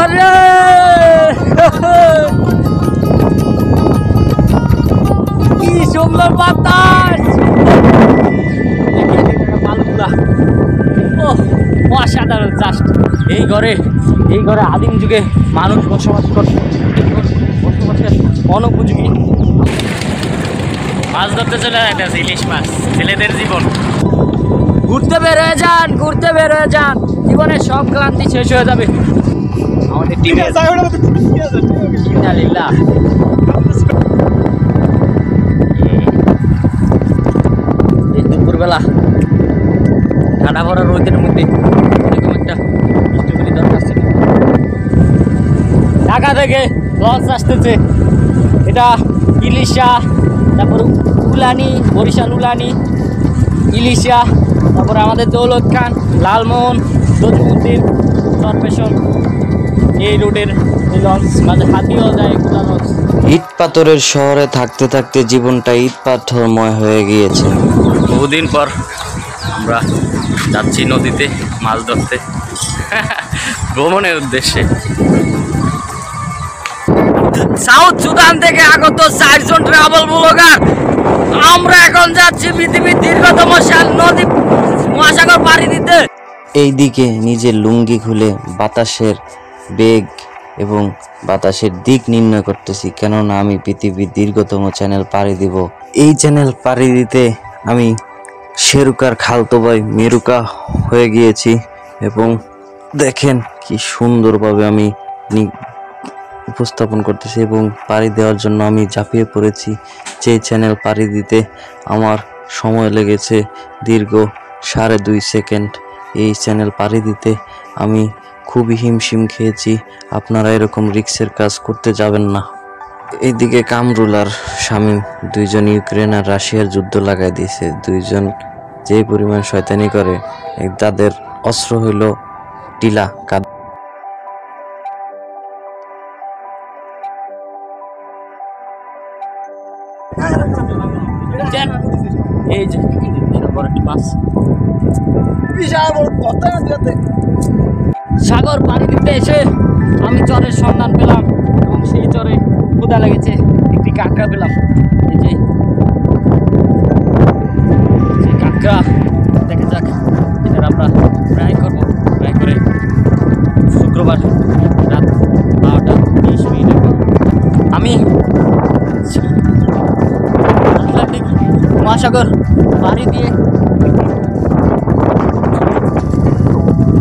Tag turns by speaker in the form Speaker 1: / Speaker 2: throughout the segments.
Speaker 1: আরে কি সুন্দর বাতাস, অসাধারণ। জাস্ট এই ঘরে আদিম যুগে মানুষ বসবাস করত, বসবাসের অনুপযোগী। মাছ ধরতে চলে যাইতেছে, ইলিশ মাছ, ছেলেদের জীবন। ঘুরতে বের হয়ে যান, জীবনের সব ক্লান্তি শেষ হয়ে যাবে। আমাদের টিমে এই দুপুরবেলা ঠান্ডা ভরা রোদের মধ্যে এরকম একটা স্ট্রবেরি দরকার ছিল। ঢাকা থেকে লঞ্চ আসতেছে, এটা ইলিশা, তারপর উলানি, বরিশাল উলানি, ইলিশা, তারপরে আমাদের দৌলত খান, লালমোহন, দজুদ্দিন, চরপেশন, এই রুটের এই লঞ্চ, মাঝে হাতিও যায় এগুলা লঞ্চ।
Speaker 2: ইট পাথরের শহরে থাকতে থাকতে জীবনটা ইট পাথরময় হয়ে গিয়েছে।
Speaker 1: বহুদিন পর আমরা যাচ্ছি নদীতে মাছ ধরতে ভ্রমণের উদ্দেশ্যে। সাউথ সুদান থেকে আগত 4 জন ট্রাভেল ব্লগার, আমরা এখন যাচ্ছি পৃথিবীর দীর্ঘতম নদী মহাসাগর পাড়ি দিতে।
Speaker 2: এইদিকে নিজের লুঙ্গি খুলে বাতাসের বেগ এবং বাতাসের দিক নির্ণয় করতেছি, কেননা আমি পৃথিবীর দীর্ঘতম চ্যানেল পাড়ি দিব। এই চ্যানেল পাড়ি দিতে আমি শেরুকার খালতো ভাই মেরুকা হয়ে গিয়েছি এবং দেখেন কি সুন্দরভাবে আমি উপস্থাপন করতেছি এবং পাড়ি দেওয়ার জন্য আমি ঝাঁপিয়ে পড়েছি। যে চ্যানেল পাড়ি দিতে আমার সময় লেগেছে দীর্ঘ 2.5 সেকেন্ড। এই চ্যানেল পাড়ি দিতে আমি খুবই হিমশিম খেয়েছি। আপনারা এরকম রিস্কের কাজ করতে যাবেন না। এইদিকে কামরুল আর শামীম দুইজন ইউক্রেন আর রাশিয়ার যুদ্ধ লাগাই দিয়েছে। দুইজন যে পরিমাণ শয়তানি করে, তাদের অস্ত্র হইল টিলা।
Speaker 1: এই যে মাছ সাগর পাড়ি দিতে এসে আমি চরের সন্ধান পেলাম এবং সেই চরে ক্ষুধা লেগেছে, একটি কাঁকড়া পেলাম। এই যে সেই কাঁকড়া, দেখা যাক এটা আমরা ফ্রাই করবো। ফ্রাই করে শুক্রবার রাত 12:20 আমি মহাসাগর পাড়ি দিয়ে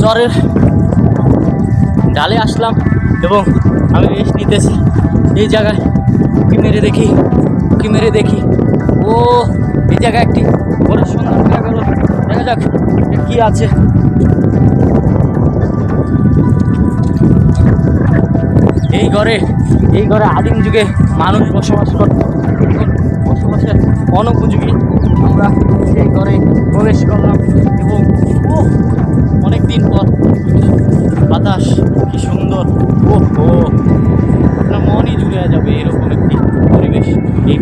Speaker 1: চরের ডালে আসলাম এবং আমি রেস্ট নিতেছি। এই জায়গায় উঁকি মেরে দেখি ও এই জায়গায় একটি বড় সুন্দর পেয়ে গেল। দেখা যাক কি আছে। এই ঘরে আদিম যুগে মানুষ বসবাস করত, বসবাসের অনুপযোগী। আমরা সেই ঘরে প্রবেশ করলাম এবং অনেকদিন পর বাতাস কি সুন্দর, আপনার মনই জুড়ে যাবে এরকম একটি পরিবেশ। এই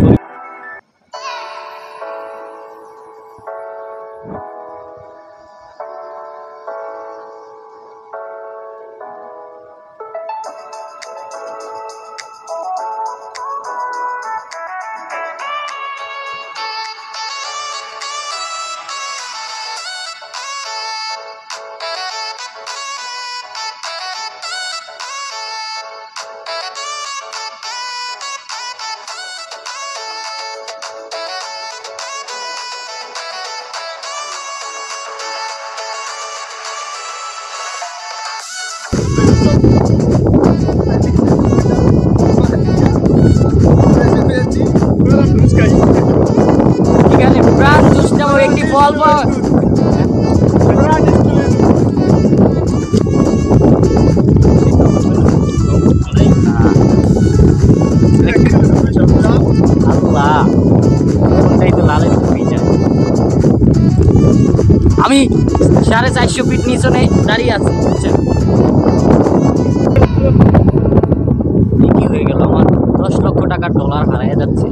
Speaker 1: এখানে প্রাণ জুস নামক একটি ফল পাওয়া আমি 450 ফিট নিচনে দাঁড়িয়ে আছি। কি হয়ে গেল, আমার 10 লক্ষ টাকার ডলার হারিয়ে যাচ্ছে।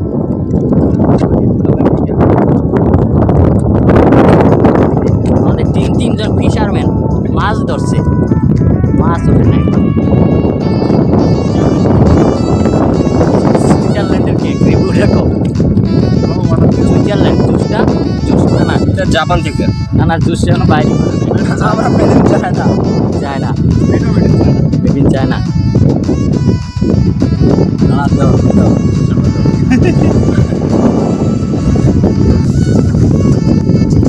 Speaker 1: আমাদের তিনজন ফিশারম্যান মাছ ধরছে, মাছ ওঠে না।
Speaker 3: জাপান থেকে।
Speaker 1: নানা জুস যেন বাইরে
Speaker 3: আমরা মেডিন চাই না।
Speaker 1: যায় না, বেবিন যায় না।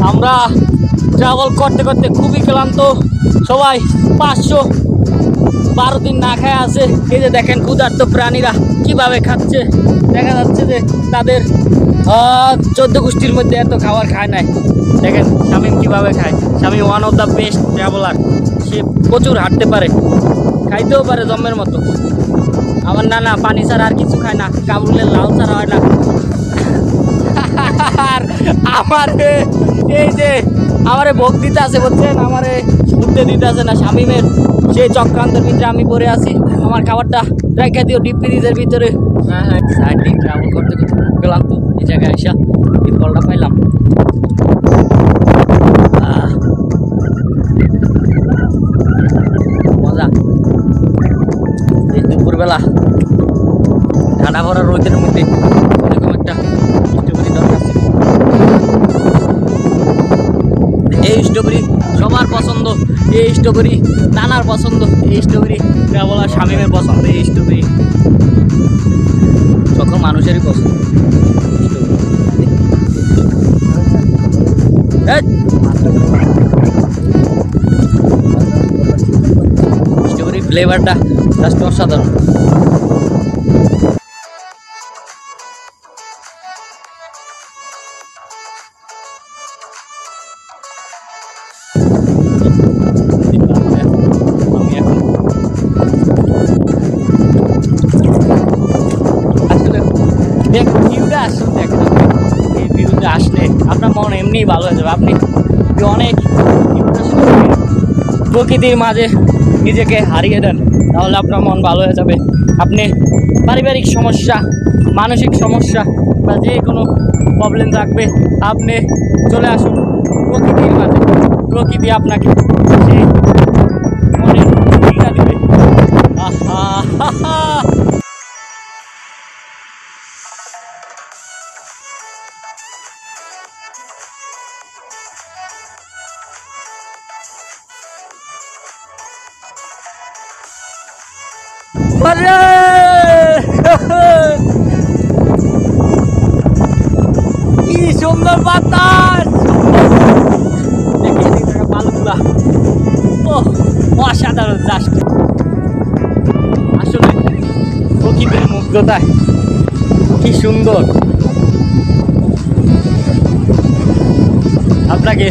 Speaker 1: আমরা ট্রাভেল করতে করতে খুবই ক্লান্ত, সবাই 512 দিন না খায় আছে। এই যে দেখেন ক্ষুধার্ত প্রাণীরা কিভাবে খাচ্ছে, দেখা যাচ্ছে যে তাদের 14 গোষ্ঠীর মধ্যে এত খাবার খায় নাই। দেখেন শামীম কিভাবে খায়। Shamim one of the best traveller, সে প্রচুর হাঁটতে পারে, খাইতেও পারে জম্মের মতো। আমার নানা পানি ছাড়া আর কিছু খায় না, কাবুলের লাল ছাড়া হয় না। আর আমার এই যে আমারে ভোগ দিতে আছে বলছেন, আমারে উঠতে দিতে আছে না শামীমের সেই চক্রান্তের ভিতরে আমি পড়ে আছি। আমার খাবারটা রেখে দিও ডিপ ফ্রিজের ভিতরে। হ্যাঁ, সাইড দিন ট্রাভেল করতে করতে গেলাম তো এই জায়গায় এসা এই ফলটা পাইলাম। মজা। এই দুপুরবেলা ঠান্ডা ভরা রোদের মধ্যে এরকম একটা স্ট্রবেরি দরকার ছিল। এই স্ট্রবেরি সবার পছন্দ, এই স্ট্রবেরি নানার পছন্দ, এই স্ট্রবেরি ট্রাভেলার শামীমের পছন্দ, এই স্ট্রবেরি সকল মানুষেরই পছন্দ। স্ট্রবেরি ফ্লেভারটা জাস্ট অসাধারণ। ভিউটা আসলে দেখেন, এই ভিউতে আসলে আপনার মন এমনিই ভালো হয়ে যাবে। আপনি অনেক প্রকৃতির মাঝে নিজেকে হারিয়ে দেন, তাহলে আপনার মন ভালো হয়ে যাবে। আপনি পারিবারিক সমস্যা, মানসিক সমস্যা বা যে কোনো প্রবলেম থাকবে, আপনি চলে আসুন প্রকৃতির মাঝে। প্রকৃতি আপনাকে সেই মনের ফিলটা দেবে। আহা কি সুন্দর বাতাস, বালুগুলা অসাধারণ। জাস্ট আসলে প্রকৃতির মুগ্ধতায় কি সুন্দর। আপনাকে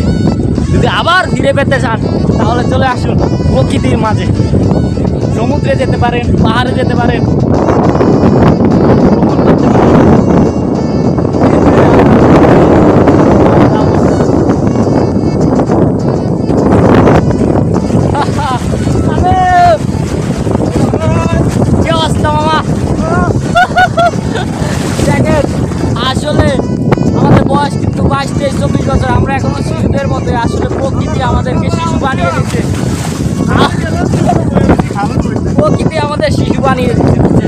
Speaker 1: যদি আবার ফিরে পেতে চান তাহলে চলে আসুন প্রকৃতির মাঝে। সমুদ্রে যেতে পারেন, পাহাড়ে যেতে পারেন, কি অবস্থা মামা? দেখেন আসলে আমাদের বয়স কিন্তু 22, 23, 24 বছর, আমরা এখনো শিশুদের মতো। আসলে প্রকৃতি আমাদেরকে শিশু বানিয়ে দিচ্ছে, প্রকৃতি আমাদের শিশু বানিয়ে দিচ্ছে।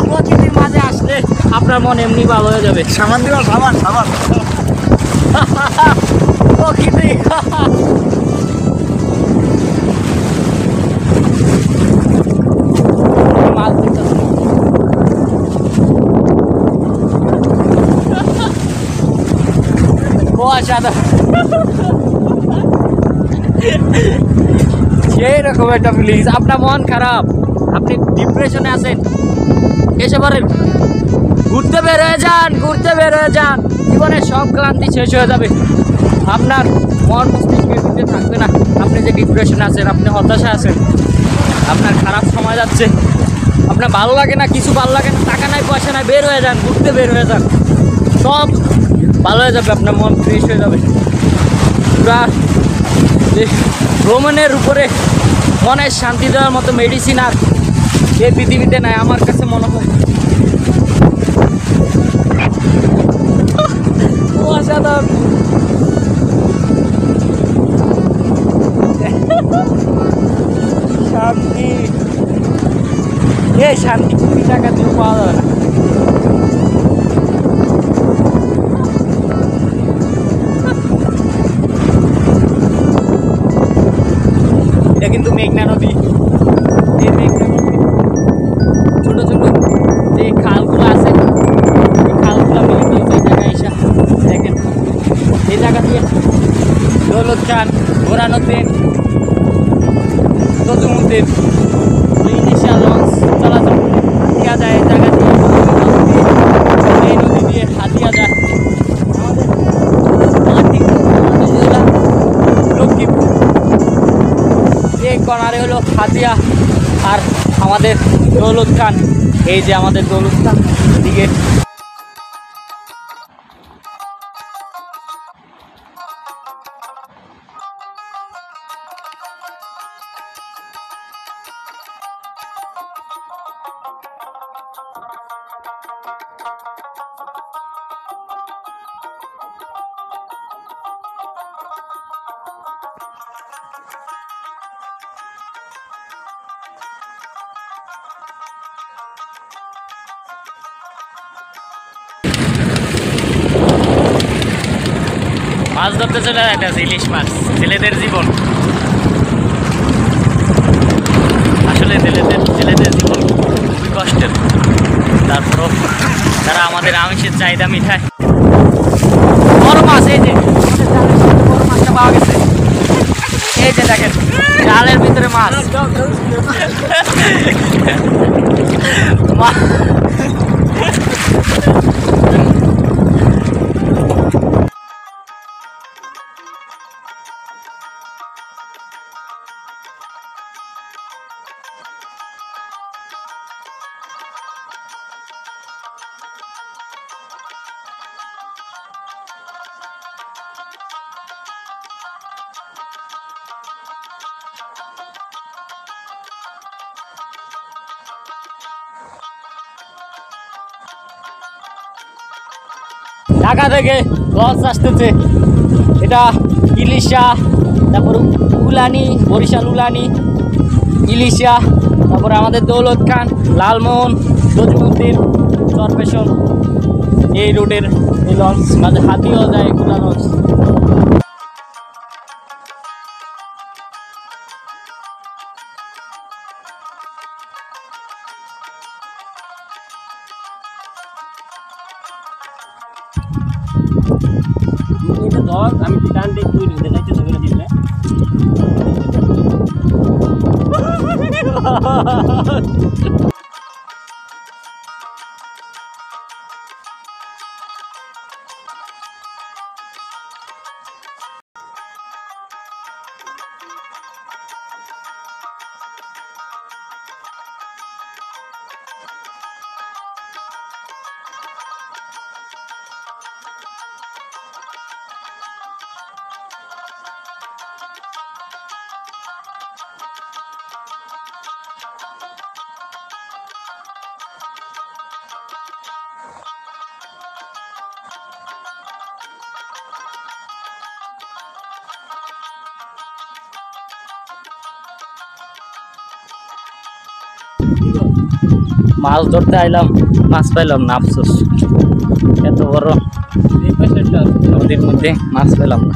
Speaker 1: প্রকৃতির মাঝে আসলে আপনার মন এমনি ভালো হয়ে যাবে।
Speaker 3: সামান দিবা, সামান সামান।
Speaker 1: প্রকৃতি মাছ দিতেছে। অসাধারণ, সেই রকম একটা ফিলিংস। আপনার মন খারাপ, আপনি ডিপ্রেশনে আছেন, এসে পারেন ঘুরতে বের হয়ে যান, ঘুরতে বের হয়ে যান। জীবনের সব ক্লান্তি শেষ হয়ে যাবে, আপনার মন মস্তিষ্কের ভিতরে থাকবে না। আপনি যে ডিপ্রেশনে আছেন, আপনি হতাশা আছেন, আপনার খারাপ সময় যাচ্ছে, আপনার ভালো লাগে না, কিছু ভালো লাগে না, টাকা নাই পয়সা নাই, বের হয়ে যান, ঘুরতে বের হয়ে যান, সব ভালো হয়ে যাবে, আপনার মন ফ্রেশ হয়ে যাবে। পুরা যে ভ্রমণের উপরে মনের শান্তি দেওয়ার মতো মেডিসিন আর এই পৃথিবীতে নাই আমার কাছে মনে হয়। অসাধারণ। শান্তি, এই শান্তি 20 টাকা দিয়ে পাওয়া যাবে না। দৌলত খান, বোরানুদ্দিন, তজুমুদ্দিন, ইলিশা লঞ্চ চলাচল হাতিয়া যায় এই জায়গা দিয়ে, এই নদী দিয়ে হাতিয়া যায়। লক্ষ্মীপুর এই কর্নারে হলো হাতিয়া, আর আমাদের দৌলত খান, এই যে আমাদের দৌলত খান দিকে। মাছ ধরতে চলে যাইতেছে, ইলিশ মাছ, ছেলেদের জীবন। আসলে ছেলেদের জীবন খুবই কষ্টের, তারপরও তারা আমাদের আমিষের চাহিদা মিঠায়। বড় মাছ, এই যে আমাদের জালের সাথে বড় মাছটা পাওয়া গেছে, এই যে দেখেন জালের ভিতরে মাছ। ঢাকা থেকে লঞ্চ আসতেছে, এটা ইলিশা, তারপর উলানি, বরিশাল উলানি, ইলিশা, তারপরে আমাদের দৌলত খান, লালমোহন, তজুমুদ্দিন, চরপেশন, এই রুটের এই লঞ্চ, মাঝে হাতিও যায় এগুলা লঞ্চ। এটা ধর, আমি টান দিয়ে তুই ঢুকে যাইতে ধরে দিলে মাছ ধরতে আইলাম, মাছ পাইলাম না, আফসোস। এত বড় নদীর মধ্যে মাছ পেলাম না।